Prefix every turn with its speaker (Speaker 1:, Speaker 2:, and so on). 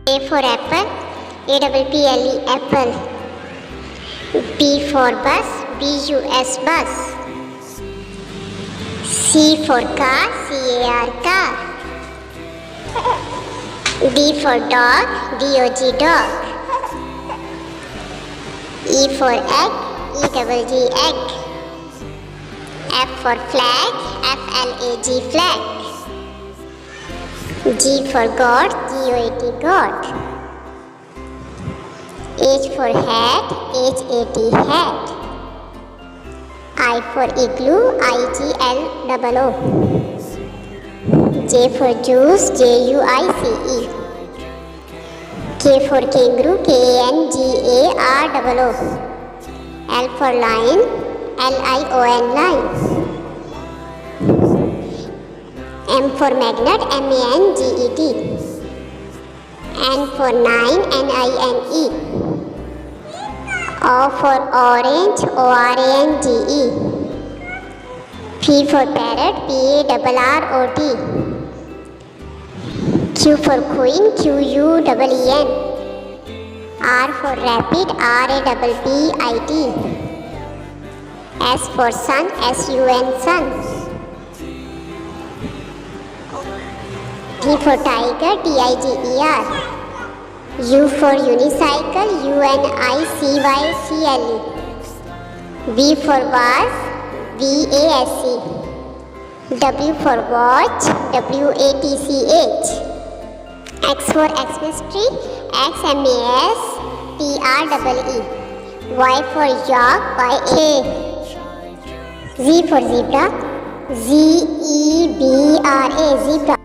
Speaker 1: A for apple, A-double-P-L-E, apple. B for bus, B-U-S, bus. C for car, C-A-R, car. D for dog, D-O-G, dog. E for egg, E-double-G, egg. F for flag, F-L-A-G, flag. G for goat, G-O-A-T, goat. H for hat, H-A-T, hat. I for igloo, I-G-L-O-O. J for juice, J-U-I-C-E. K for kangaroo, K-A-N-G-A-R-O-O. L for lion, L-I-O-N, lion. M for magnet, M-A-N-G-E-T. N for nine, N-I-N-E. O for orange, O-R-A-N-G-E. P for parrot, P-A-R-R-O-T. Q for queen, Q-U-E-E-N. R for rapid, R-A-P-P-I-T. S for sun, S-U-N, sun. T for tiger, T-I-G-E-R. U for unicycle, U-N-I-C-Y-C-L-E. V for vase, V-A-S-E. W for watch, W-A-T-C-H. X for Xmas tree, X-M-A-S-T-R-E-E. Y for yak, Y-A. Z for zebra, Z-E-B-R-A, zebra.